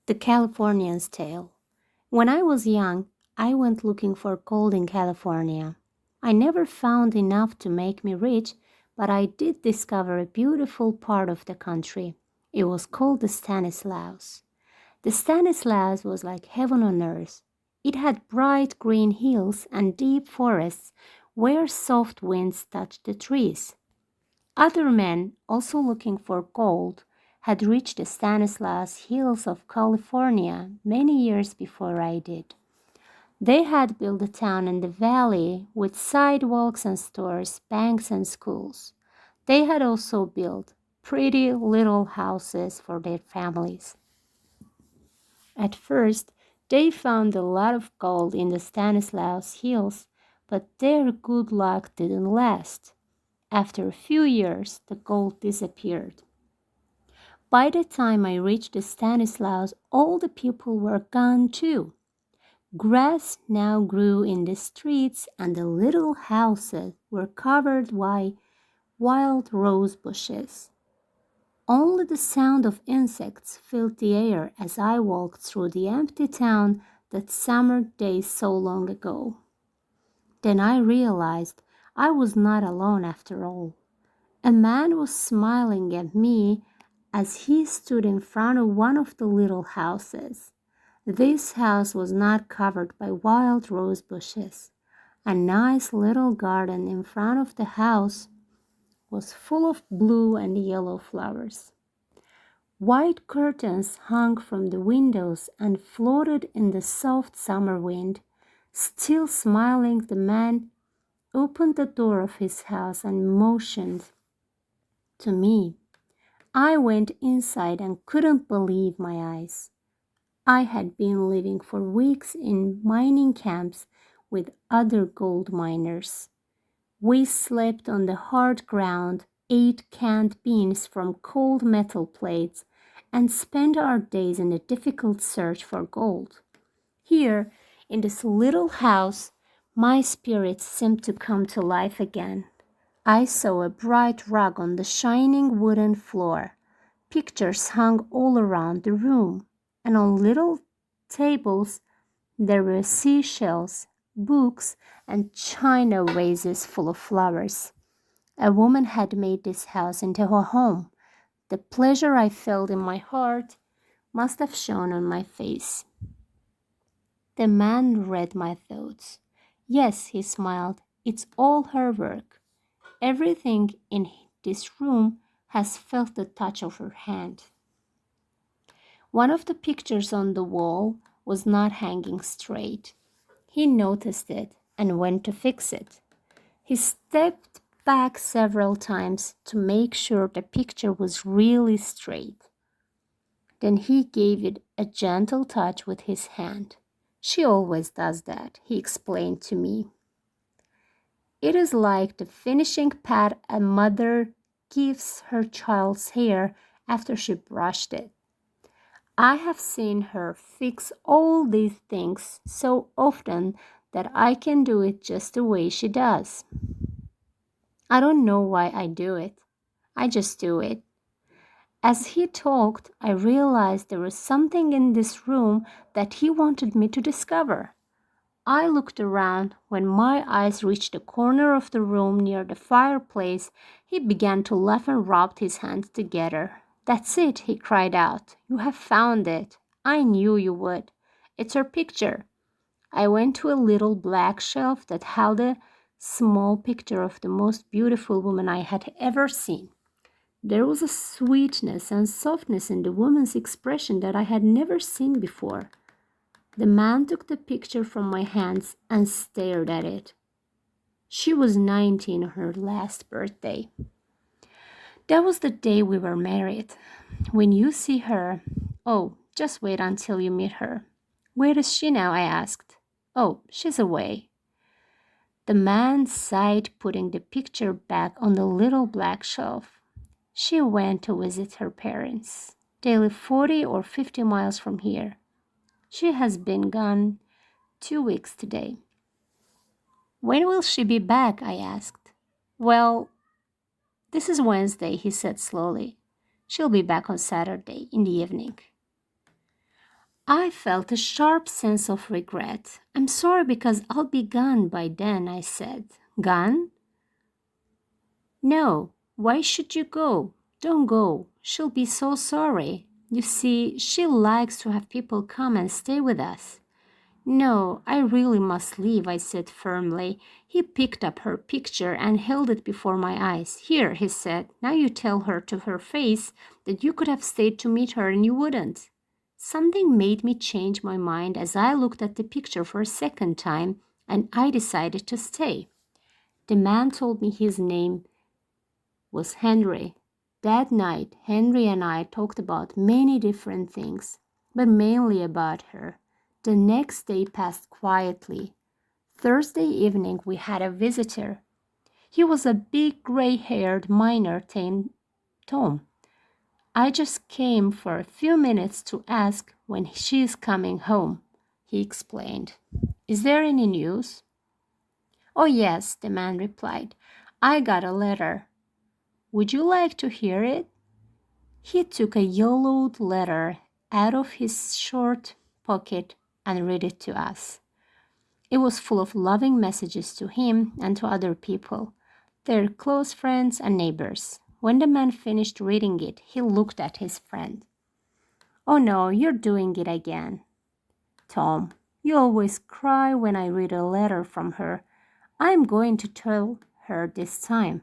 The Californian's Tale. When I was young, I went looking for gold in California. I never found enough to make me rich, but I did discover a beautiful part of the country. It was called the Stanislaus. The Stanislaus was like heaven on earth. It had bright green hills and deep forests where soft winds touched the trees. Other men, also looking for gold, had reached the Stanislaus Hills of California many years before I did. They had built a town in the valley with sidewalks and stores, banks and schools. They had also built pretty little houses for their families. At first, they found a lot of gold in the Stanislaus Hills, but their good luck didn't last. After a few years, the gold disappeared. By the time I reached the Stanislaus, all the people were gone too. Grass now grew in the streets, and the little houses were covered by wild rose bushes. Only the sound of insects filled the air as I walked through the empty town that summer days so long ago. Then I realized I was not alone after all. A man was smiling at me as he stood in front of one of the little houses. This house was not covered by wild rose bushes. A nice little garden in front of the house was full of blue and yellow flowers. White curtains hung from the windows and floated in the soft summer wind. Still smiling, the man opened the door of his house and motioned to me. I went inside and couldn't believe my eyes. I had been living for weeks in mining camps with other gold miners. We slept on the hard ground, ate canned beans from cold metal plates, and spent our days in a difficult search for gold. Here, in this little house, my spirits seemed to come to life again. I saw a bright rug on the shining wooden floor. Pictures hung all around the room, and on little tables there were seashells, books, and china vases full of flowers. A woman had made this house into a home. The pleasure I felt in my heart must have shown on my face. The man read my thoughts. Yes, he smiled, it's all her work. Everything in this room has felt the touch of her hand. One of the pictures on the wall was not hanging straight. He noticed it and went to fix it. He stepped back several times to make sure the picture was really straight. Then he gave it a gentle touch with his hand. She always does that, he explained to me. It is like the finishing pat a mother gives her child's hair after she brushed it. I have seen her fix all these things so often that I can do it just the way she does. I don't know why I do it. I just do it. As he talked, I realized there was something in this room that he wanted me to discover. I looked around. When my eyes reached the corner of the room near the fireplace, he began to laugh and rubbed his hands together. That's it, he cried out. You have found it. I knew you would. It's her picture. I went to a little black shelf that held a small picture of the most beautiful woman I had ever seen. There was a sweetness and softness in the woman's expression that I had never seen before. The man took the picture from my hands and stared at it. She was 19 on her last birthday. That was the day we were married. When you see her, oh, just wait until you meet her. Where is she now? I asked. Oh, she's away. The man sighed, putting the picture back on the little black shelf. She went to visit her parents. They live 40 or 50 miles from here. She has been gone 2 weeks today. When will she be back? I asked. Well, this is Wednesday, he said slowly. She'll be back on Saturday in the evening. I felt a sharp sense of regret. I'm sorry because I'll be gone by then, I said. Gone? No, why should you go? Don't go. She'll be so sorry. You see, she likes to have people come and stay with us. No, I really must leave, I said firmly. He picked up her picture and held it before my eyes. Here, he said, now you tell her to her face that you could have stayed to meet her and you wouldn't. Something made me change my mind as I looked at the picture for a second time, and I decided to stay. The man told me his name was Henry. That night, Henry and I talked about many different things, but mainly about her. The next day passed quietly. Thursday evening, we had a visitor. He was a big gray-haired miner named Tom. I just came for a few minutes to ask when she is coming home, he explained. Is there any news? Oh yes, the man replied. I got a letter. Would you like to hear it? He took a yellowed letter out of his short pocket and read it to us. It was full of loving messages to him and to other people, their close friends and neighbors. When the man finished reading it, he looked at his friend. Oh no, you're doing it again. Tom, you always cry when I read a letter from her. I'm going to tell her this time.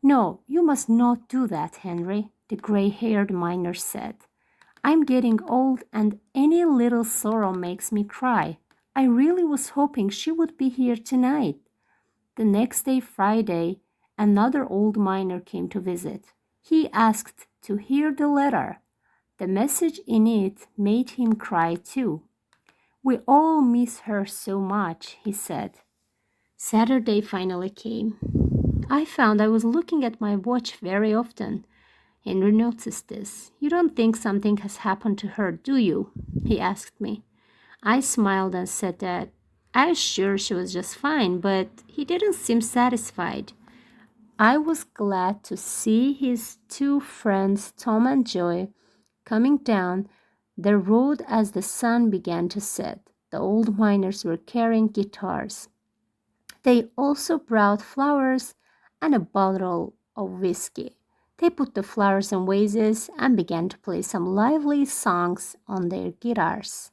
No, you must not do that, Henry, the gray-haired miner said. I'm getting old and any little sorrow makes me cry. I really was hoping she would be here tonight. The next day, Friday, another old miner came to visit. He asked to hear the letter. The message in it made him cry too. We all miss her so much, he said. Saturday finally came. I found I was looking at my watch very often. Henry noticed this. You don't think something has happened to her, do you? He asked me. I smiled and said that I was sure she was just fine, but he didn't seem satisfied. I was glad to see his two friends, Tom and Joy, coming down the road as the sun began to set. The old miners were carrying guitars. They also brought flowers and a bottle of whiskey. They put the flowers in vases and began to play some lively songs on their guitars.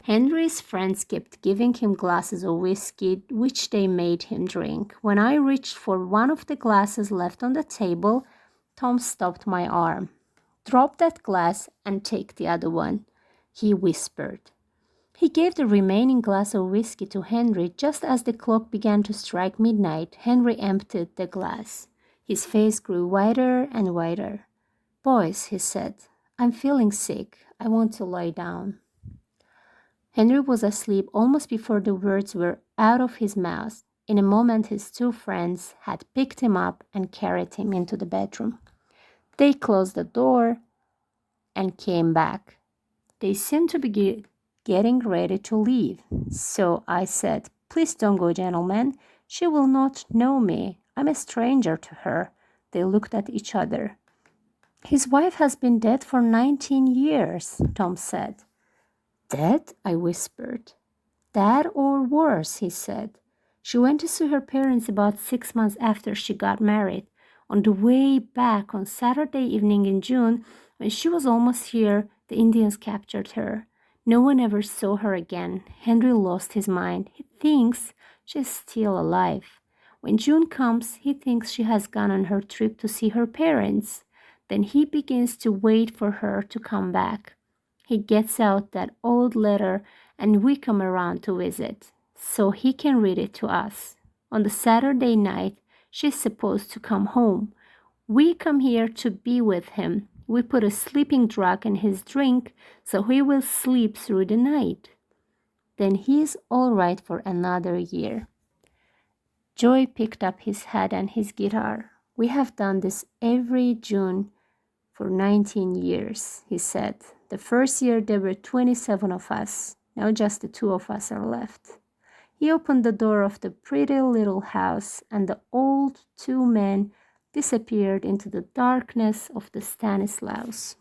Henry's friends kept giving him glasses of whiskey, which they made him drink. When I reached for one of the glasses left on the table, Tom stopped my arm. Drop that glass and take the other one, he whispered. He gave the remaining glass of whiskey to Henry just as the clock began to strike midnight. Henry emptied the glass. His face grew whiter and whiter. Boys, he said, I'm feeling sick. I want to lie down. Henry was asleep almost before the words were out of his mouth. In a moment, his two friends had picked him up and carried him into the bedroom. They closed the door and came back. They seemed to be getting ready to leave. So I said, Please don't go, gentlemen. She will not know me. I'm a stranger to her. They looked at each other. His wife has been dead for 19 years, Tom said. Dead? I whispered. Dead or worse, he said. She went to see her parents about 6 months after she got married. On the way back on Saturday evening in June, when she was almost here, the Indians captured her. No one ever saw her again. Henry lost his mind. He thinks she's still alive. When June comes, he thinks she has gone on her trip to see her parents. Then he begins to wait for her to come back. He gets out that old letter and we come around to visit, so he can read it to us. On the Saturday night, she's supposed to come home. We come here to be with him. We put a sleeping drug in his drink so he will sleep through the night. Then he's all right for another year. Joy picked up his hat and his guitar. We have done this every June for 19 years, he said. The first year there were 27 of us. Now just the 2 of us are left. He opened the door of the pretty little house and the old 2 men disappeared into the darkness of the Stanislaus.